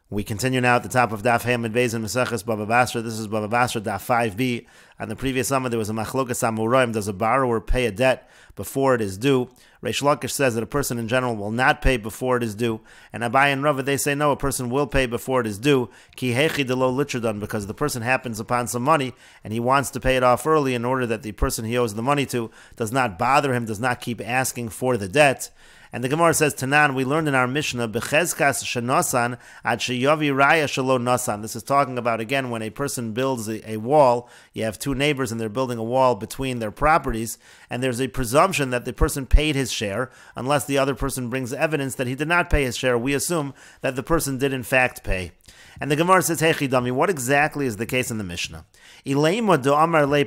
We continue now at the top of Daf Yomi Gemara in Meseches Bava Basra. This is Bava Basra Daf 5b. On the previous summer, there was a machlokas amoraim. Does a borrower pay a debt before it is due? Reish Lakish says that a person in general will not pay before it is due. And Abai and Rava, they say no, a person will pay before it is due. Ki hechi delo litradan, because the person happens upon some money and he wants to pay it off early in order that the person he owes the money to does not bother him, does not keep asking for the debt. And the Gemara says, Tanan, we learned in our Mishnah, Bechezkas shenosan ad sheyavi raya shelo nosan. This is talking about, again, when a person builds a wall, you have two neighbors and they're building a wall between their properties, and there's a presumption that the person paid his share, unless the other person brings evidence that he did not pay his share. We assume that the person did in fact pay. And the Gemara says, Hey Chidami, what exactly is the case in the Mishnah? If the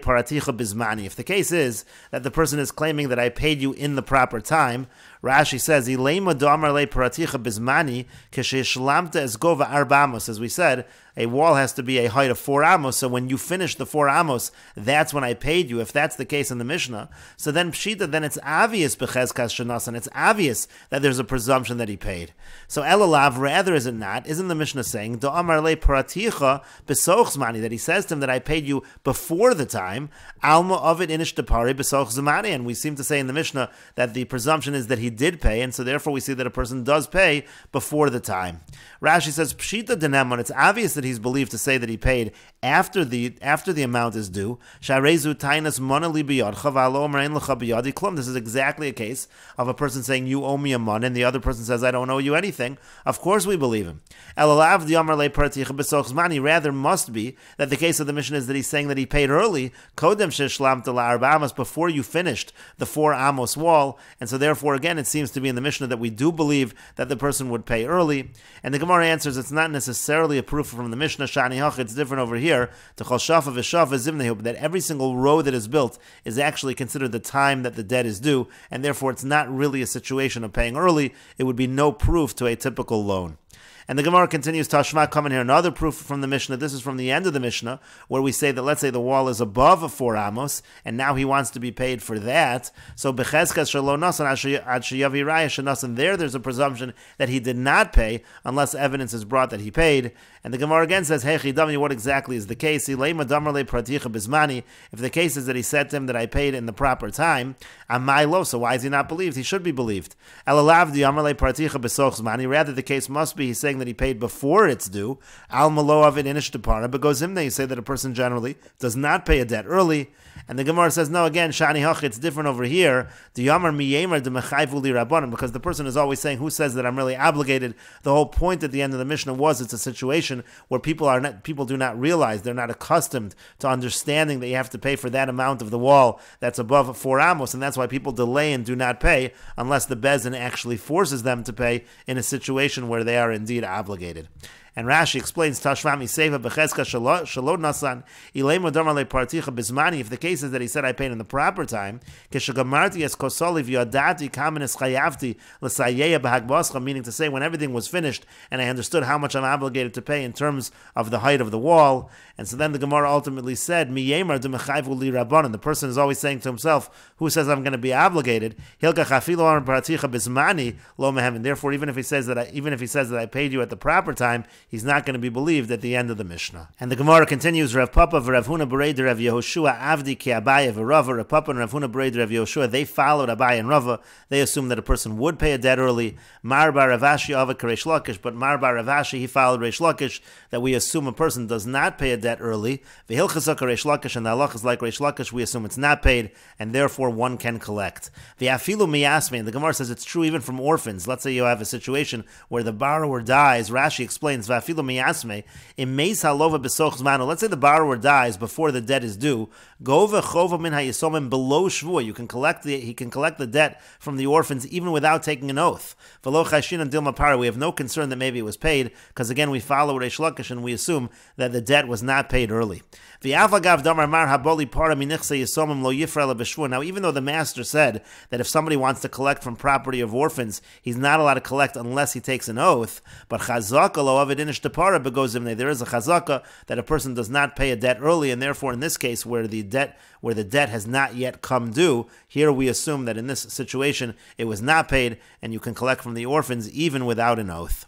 case is that the person is claiming that I paid you in the proper time, Rashi says, as we said, a wall has to be a height of 4 amos, so when you finish the 4 amos, that's when I paid you, if that's the case in the Mishnah. So then Pshita, then it's obvious, and it's obvious that there's a presumption that he paid. So Elalav, rather is it not, isn't the Mishnah saying, that he says to him that I paid you before the time, Alma of it inish depari besoch zamani, and we seem to say in the Mishnah that the presumption is that he did pay, and so therefore we see that a person does pay before the time. Rashi says, Pshita denemon, it's obvious that he's believed to say that he paid after the amount is due. This is exactly a case of a person saying, you owe me a mon, and the other person says, I don't owe you anything. Of course we believe him. Rather must be that the case of the Mishnah is that he's saying that he paid early, before you finished the 4 amos wall, and so therefore again it seems to be in the Mishnah that we do believe that the person would pay early. And the Gemara answers it's not necessarily a proof from the Mishnah, it's different over here, that every single row that is built is actually considered the time that the debt is due, and therefore it's not really a situation of paying early. It would be no proof to a typical loan. And the Gemara continues, Tashma, coming here, another proof from the Mishnah. This is from the end of the Mishnah, where we say that, let's say the wall is above a 4 amos, and now he wants to be paid for that. So, Bechezkas shelo nasan ad sheyavi raya shenasan, there's a presumption that he did not pay, unless evidence is brought that he paid. And the Gemara again says, Hey Chidami, what exactly is the case? If the case is that he said to him that I paid in the proper time, Amaylo, so why is he not believed? He should be believed. Rather, the case must be he's saying that he paid before it's due. Al malo of it inish depara, but goes in there, you say that a person generally does not pay a debt early. And the Gemara says, no, again, Shani Hach, it's different over here. Because the person is always saying, who says that I'm really obligated? The whole point at the end of the Mishnah was it's a situation where people do not realize, they're not accustomed to understanding that you have to pay for that amount of the wall that's above 4 amos, and that's why people delay and do not pay unless the Bezin actually forces them to pay in a situation where they are indeed obligated. And Rashi explains, Tashvami Seva Bechezka Shalod Nasan, Ilema Domale Particha Bismani, if the case is that he said I paid in the proper time, Keshagamarti es Kosoli Vyadati Kamenes Chayavti Lasayeya Bahagboscha, meaning to say when everything was finished and I understood how much I'm obligated to pay in terms of the height of the wall. And so then the Gemara ultimately said, Miyemar Demechayvu Li Rabbanan, the person is always saying to himself, who says I'm going to be obligated? Hilka Chafilo Particha Bismani Lo Mehem, and therefore even if he says that I paid you at the proper time, he's not going to be believed at the end of the Mishnah. And the Gemara continues, Rav Papa v'Rav Huna b'Reider Rav Yehoshua Avdi ki Abaye v'Rava. Rav Papa and Rav Huna b'Reider Rav Yehoshua, they followed Abaye and Rava. They assumed that a person would pay a debt early. Mar bar Rav Ashi ava Reish Lakish, but Mar bar Rav Ashi, he followed Reish Lakish, that we assume a person does not pay a debt early. V'Hilchasa Reish Lakish, and the halach is like Reish Lakish, we assume it's not paid, and therefore one can collect. V'Afilu miyasme, and the Gemara says it's true even from orphans. Let's say you have a situation where the borrower dies. Rashi explains, let's say the borrower dies before the debt is due. Below shvua, he can collect the debt from the orphans even without taking an oath. We have no concern that maybe it was paid, because again we follow Reish Lakish and we assume that the debt was not paid early. Now, even though the master said that if somebody wants to collect from property of orphans, he's not allowed to collect unless he takes an oath, but there is a chazaka that a person does not pay a debt early, and therefore in this case where the debt has not yet come due, here we assume that in this situation it was not paid, and you can collect from the orphans even without an oath.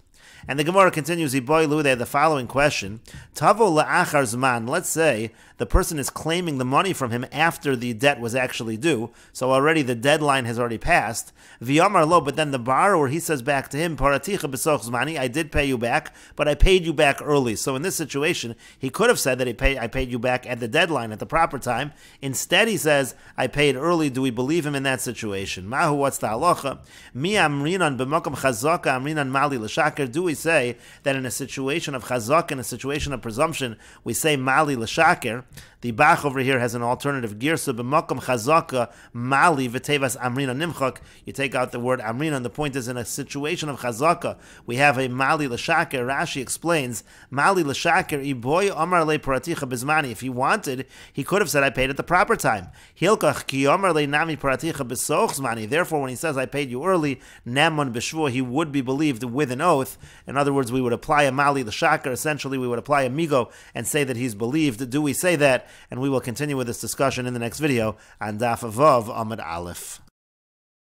And the Gemara continues, Iboilu, they have the following question. Tavo la'achar zman, let's say the person is claiming the money from him after the debt was actually due, so already the deadline has already passed. V'yamar lo, but then the borrower, he says back to him, Paraticha b'soch zmani, I did pay you back, but I paid you back early. So in this situation, he could have said that I paid you back at the deadline, at the proper time. Instead, he says, I paid early. Do we believe him in that situation? Mahu, what's the halacha? Mi amrinan b'makom chazaka amrinan mali l'shaker. Do we say that in a situation of chazaka, in a situation of presumption, we say mali l'shaker? The Bach over here has an alternative girsa b'makom chazaka mali v'tevas amrina nimchak. You take out the word amrina, and the point is in a situation of chazaka, we have a mali l'shaker. Rashi explains, mali l'shaker iboy amar le paraticha bizmani. If he wanted, he could have said, I paid at the proper time. Hilkach ki amar le nami paraticha b'soch zmani. Therefore, when he says, I paid you early, namon b'shvua, he would be believed with an oath. In other words, we would apply a mali l'shaker. Essentially, we would apply a migo and say that he's believed. Do we say that? And we will continue with this discussion in the next video on Daf Vav Amud Aleph.